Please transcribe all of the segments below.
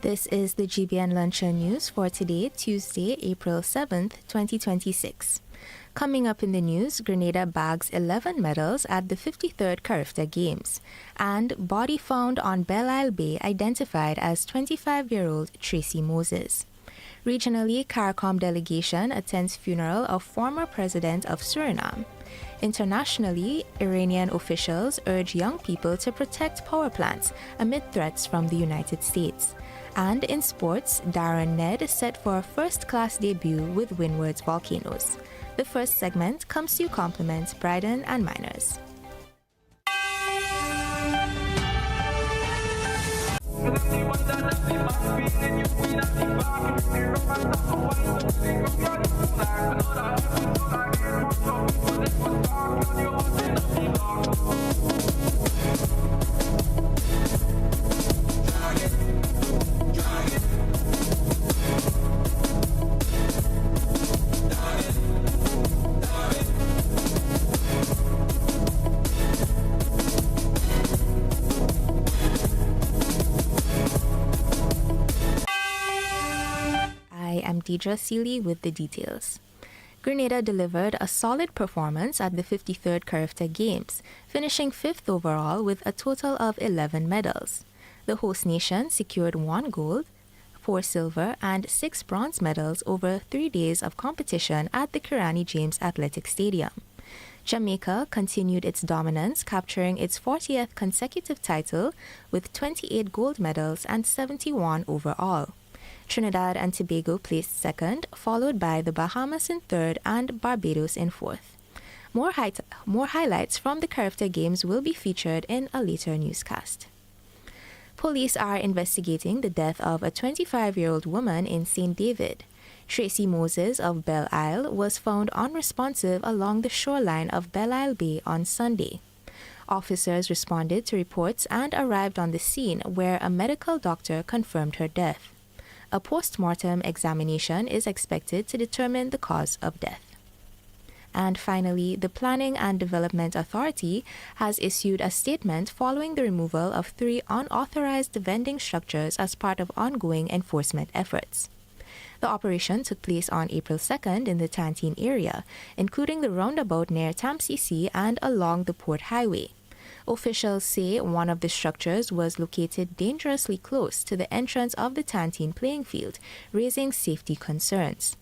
This is the GBN Luncheon News for today, Tuesday, April 7th, 2026. Coming up in the news, Grenada bags 11 medals at the 53rd Carifta Games, and body found on Belle Isle Bay identified as 25-year-old Tracy Moses. Regionally, CARICOM delegation attends funeral of former president of Suriname. Internationally, Iranian officials urge young people to protect power plants amid threats from the United States. And in sports, Darren Ned set for a first-class debut with Windward's Volcanoes. The first segment comes to you compliments Bryden and Miners. I'm Diedra Sealey with the details. Grenada delivered a solid performance at the 53rd Carifta Games, finishing 5th overall with a total of 11 medals. The host nation secured 1 gold, 4 silver, and 6 bronze medals over 3 days of competition at the Kirani James Athletic Stadium. Jamaica continued its dominance, capturing its 40th consecutive title with 28 gold medals and 71 overall. Trinidad and Tobago placed second, followed by the Bahamas in third and Barbados in fourth. More highlights from the Carifta Games will be featured in a later newscast. Police are investigating the death of a 25-year-old woman in St. David. Tracy Moses of Belle Isle was found unresponsive along the shoreline of Belle Isle Bay on Sunday. Officers responded to reports and arrived on the scene where a medical doctor confirmed her death. A post-mortem examination is expected to determine the cause of death. And finally, the Planning and Development Authority has issued a statement following the removal of 3 unauthorized vending structures as part of ongoing enforcement efforts. The operation took place on April 2nd in the Tantine area, including the roundabout near Tamsisi and along the Port Highway. Officials say one of the structures was located dangerously close to the entrance of the Tantine playing field, raising safety concerns.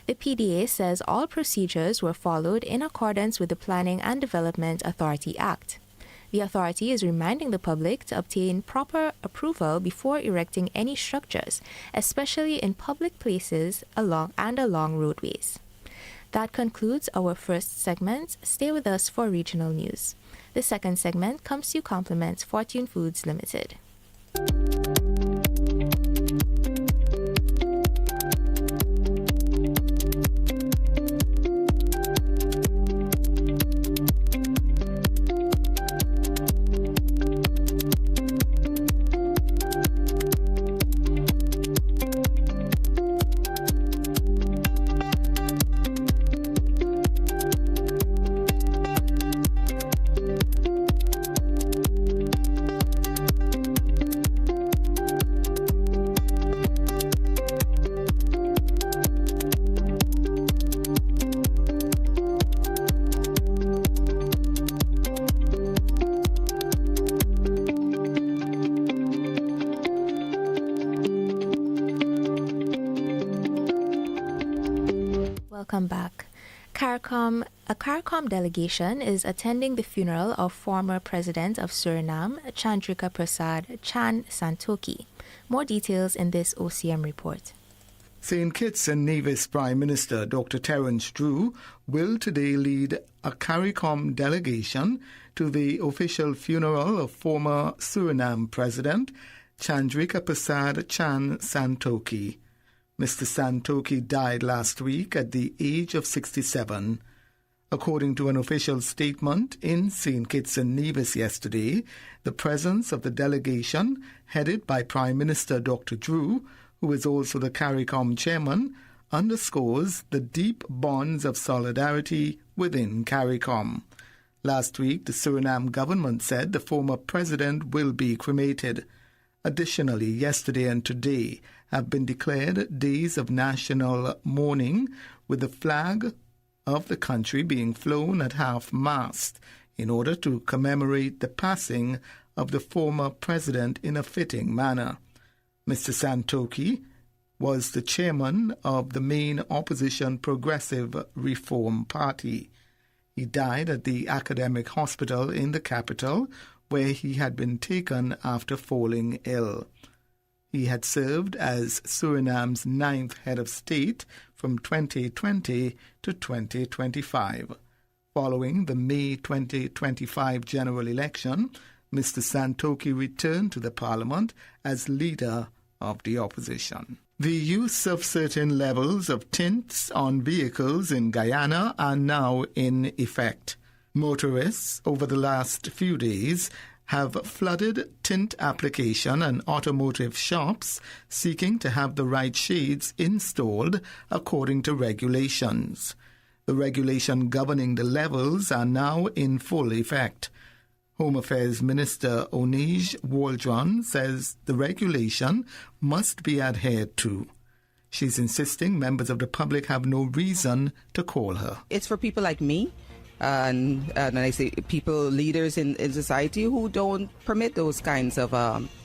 The PDA says all procedures were followed in accordance with the Planning and Development Authority Act. The authority is reminding the public to obtain proper approval before erecting any structures, especially in public places along roadways. That concludes our first segment. Stay with us for regional news. The second segment comes to you compliments Fortune Foods Limited. Welcome back. A CARICOM delegation is attending the funeral of former President of Suriname, Chandrika Prasad Chan Santoki. More details in this OCM report. St. Kitts and Nevis Prime Minister Dr. Terence Drew will today lead a CARICOM delegation to the official funeral of former Suriname President Chandrika Prasad Chan Santoki. Mr. Santoki died last week at the age of 67. According to an official statement in St. Kitts and Nevis yesterday, the presence of the delegation, headed by Prime Minister Dr. Drew, who is also the CARICOM chairman, underscores the deep bonds of solidarity within CARICOM. Last week, the Suriname government said the former president will be cremated. Additionally, yesterday and today have been declared days of national mourning, with the flag of the country being flown at half-mast in order to commemorate the passing of the former president in a fitting manner. Mr. Santoki was the chairman of the main opposition Progressive Reform Party. He died at the academic hospital in the capital, where he had been taken after falling ill. He had served as Suriname's 9th head of state from 2020 to 2025. Following the May 2025 general election, Mr. Santoki returned to the parliament as leader of the opposition. The use of certain levels of tints on vehicles in Guyana are now in effect. Motorists over the last few days have flooded tint application and automotive shops seeking to have the right shades installed according to regulations. The regulation governing the levels are now in full effect. Home Affairs Minister Onej Waldron says the regulation must be adhered to. She's insisting members of the public have no reason to call her. It's for people like me, and I say people, leaders in society who don't permit those kinds of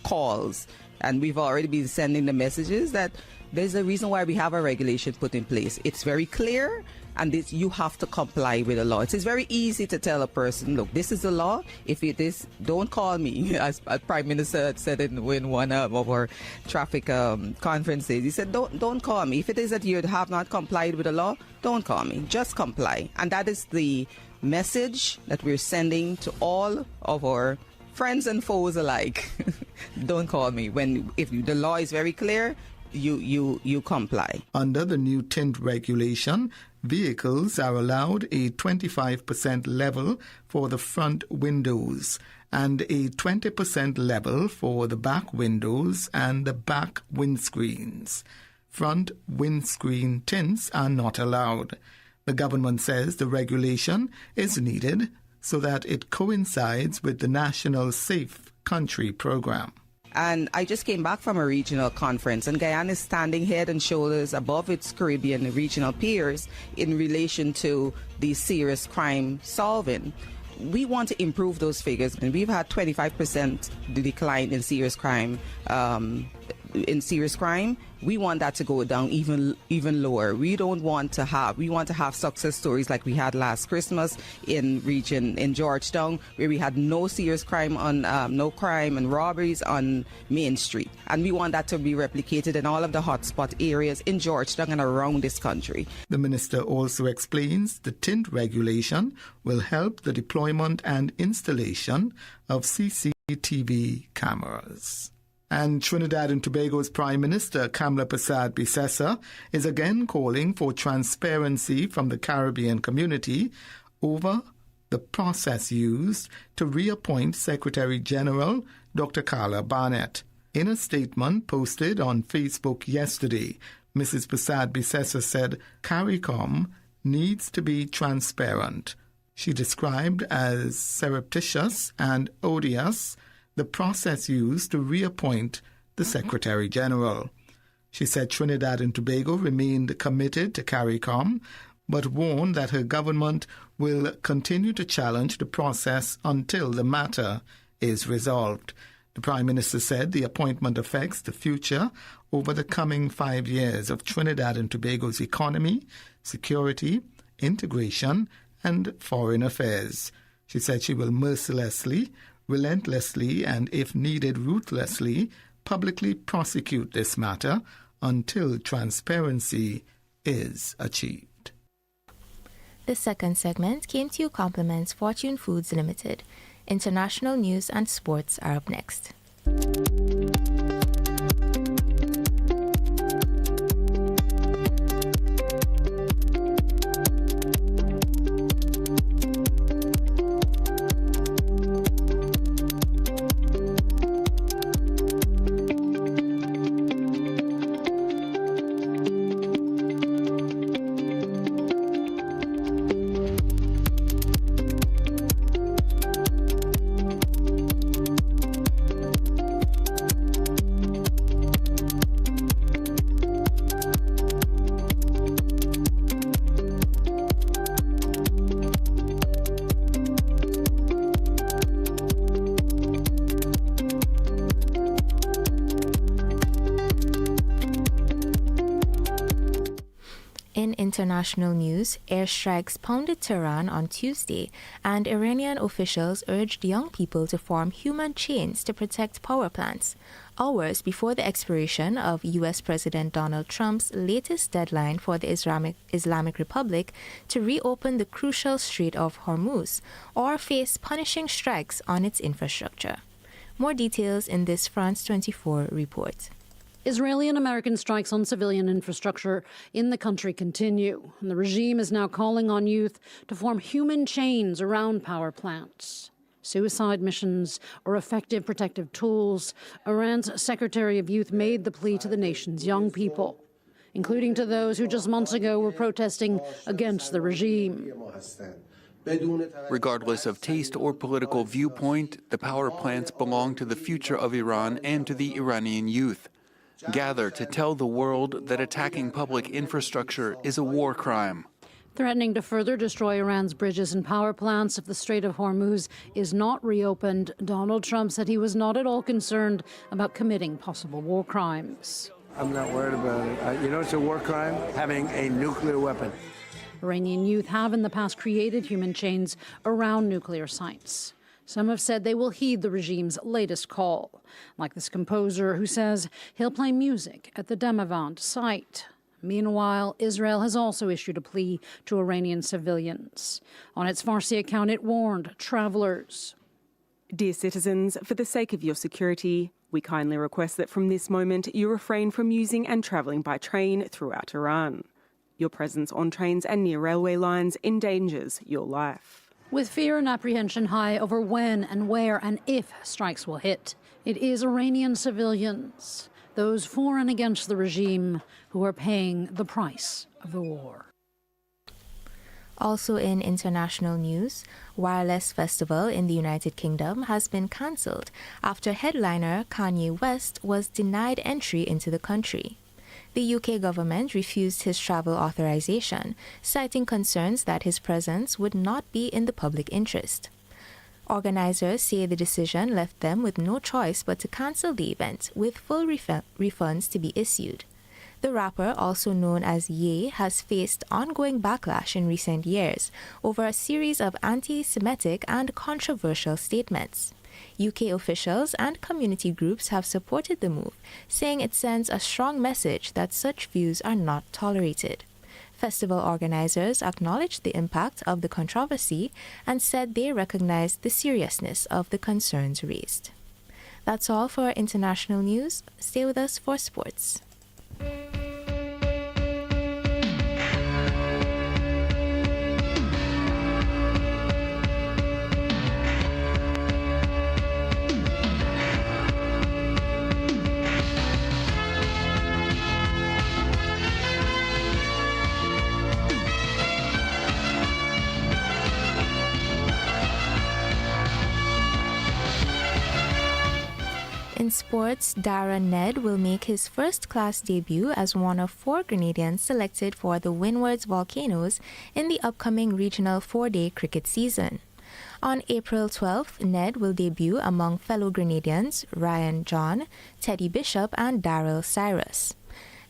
calls. And we've already been sending the messages that there's a reason why we have a regulation put in place. It's very clear, and you have to comply with the law. It's very easy to tell a person, look, this is the law. If it is, don't call me. As Prime Minister said in one of our traffic conferences, he said, don't call me. If it is that you have not complied with the law, don't call me. Just comply. And that is the message that we're sending to all of our friends and foes alike. Don't call me. If the law is very clear, you comply. Under the new tint regulation, vehicles are allowed a 25% level for the front windows and a 20% level for the back windows and the back windscreens. Front windscreen tints are not allowed. The government says the regulation is needed so that it coincides with the National Safe Country program. And I just came back from a regional conference, and Guyana is standing head and shoulders above its Caribbean regional peers in relation to the serious crime solving. We want to improve those figures, and we've had 25% decline in serious crime. We want that to go down even lower. We want to have success stories like we had last Christmas in Georgetown, where we had no serious crime no crime and robberies on Main Street. And we want that to be replicated in all of the hotspot areas in Georgetown and around this country. The minister also explains the tint regulation will help the deployment and installation of CCTV cameras. And Trinidad and Tobago's Prime Minister, Kamla Persad-Bissessar, is again calling for transparency from the Caribbean community over the process used to reappoint Secretary General Dr. Carla Barnett. In a statement posted on Facebook yesterday, Mrs. Persad-Bissessar said CARICOM needs to be transparent. She described as surreptitious and odious the process used to reappoint the Secretary General. She said Trinidad and Tobago remained committed to CARICOM, but warned that her government will continue to challenge the process until the matter is resolved. The Prime Minister said the appointment affects the future over the coming 5 years of Trinidad and Tobago's economy, security, integration, and foreign affairs. She said she will mercilessly, relentlessly, and if needed ruthlessly, publicly prosecute this matter until transparency is achieved. The second segment came to you compliments Fortune Foods Limited. International news and sports are up next. In international news, airstrikes pounded Tehran on Tuesday, and Iranian officials urged young people to form human chains to protect power plants, hours before the expiration of U.S. President Donald Trump's latest deadline for the Islamic Republic to reopen the crucial Strait of Hormuz or face punishing strikes on its infrastructure. More details in this France 24 report. Israeli and American strikes on civilian infrastructure in the country continue, and the regime is now calling on youth to form human chains around power plants. Suicide missions or effective protective tools, Iran's Secretary of Youth made the plea to the nation's young people, including to those who just months ago were protesting against the regime. Regardless of taste or political viewpoint, the power plants belong to the future of Iran and to the Iranian youth. Gather to tell the world that attacking public infrastructure is a war crime. Threatening to further destroy Iran's bridges and power plants if the Strait of Hormuz is not reopened, Donald Trump said he was not at all concerned about committing possible war crimes. I'm not worried about it. It's a war crime, having a nuclear weapon. Iranian youth have in the past created human chains around nuclear sites. Some have said they will heed the regime's latest call, like this composer who says he'll play music at the Demavand site. Meanwhile, Israel has also issued a plea to Iranian civilians. On its Farsi account, it warned travelers. Dear citizens, for the sake of your security, we kindly request that from this moment you refrain from using and travelling by train throughout Iran. Your presence on trains and near railway lines endangers your life. With fear and apprehension high over when and where and if strikes will hit, it is Iranian civilians, those for and against the regime, who are paying the price of the war. Also in international news, Wireless Festival in the United Kingdom has been cancelled after headliner Kanye West was denied entry into the country. The UK government refused his travel authorization, citing concerns that his presence would not be in the public interest. Organizers say the decision left them with no choice but to cancel the event, with full refunds to be issued. The rapper, also known as Ye, has faced ongoing backlash in recent years over a series of anti-Semitic and controversial statements. UK officials and community groups have supported the move, saying it sends a strong message that such views are not tolerated. Festival organizers acknowledged the impact of the controversy and said they recognize the seriousness of the concerns raised. That's all for international news. Stay with us for sports. In sports, Diedra Ned will make his first-class debut as one of 4 Grenadians selected for the Windward's Volcanoes in the upcoming regional 4-day cricket season. On April 12th, Ned will debut among fellow Grenadians Ryan John, Teddy Bishop and Daryl Cyrus.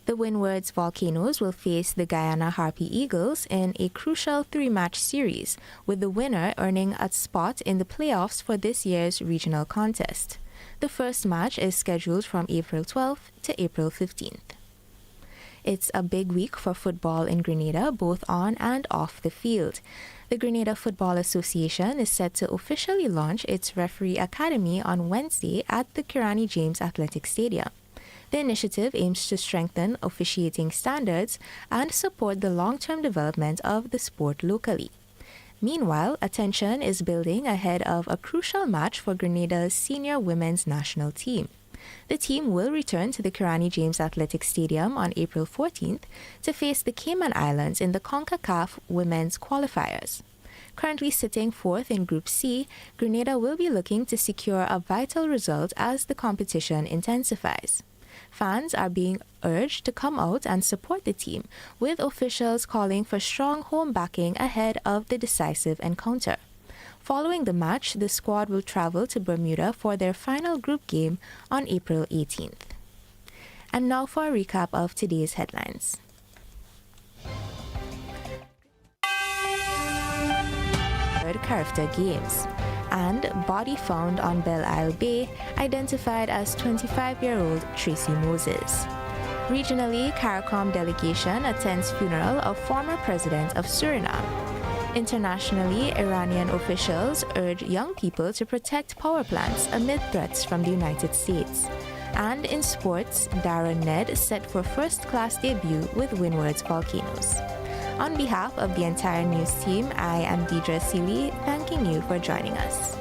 The Windward's Volcanoes will face the Guyana Harpy Eagles in a crucial 3-match series, with the winner earning a spot in the playoffs for this year's regional contest. The first match is scheduled from April 12th to April 15th. It's a big week for football in Grenada, both on and off the field. The Grenada Football Association is set to officially launch its referee academy on Wednesday at the Kirani James Athletic Stadium. The initiative aims to strengthen officiating standards and support the long-term development of the sport locally. Meanwhile, attention is building ahead of a crucial match for Grenada's senior women's national team. The team will return to the Kirani James Athletic Stadium on April 14th to face the Cayman Islands in the CONCACAF Women's Qualifiers. Currently sitting 4th in Group C, Grenada will be looking to secure a vital result as the competition intensifies. Fans are being urged to come out and support the team, with officials calling for strong home backing ahead of the decisive encounter. Following the match, the squad will travel to Bermuda for their final group game on April 18th. And now for a recap of today's headlines. 53rd Carifta Games. And body found on Belle Isle Bay identified as 25-year-old Tracy Moses. Regionally, CARICOM delegation attends funeral of former president of Suriname. Internationally, Iranian officials urge young people to protect power plants amid threats from the United States. And in sports, Darren Ned set for first-class debut with Windward's Volcanoes. On behalf of the entire news team, I am Diedra Sealey, thanking you for joining us.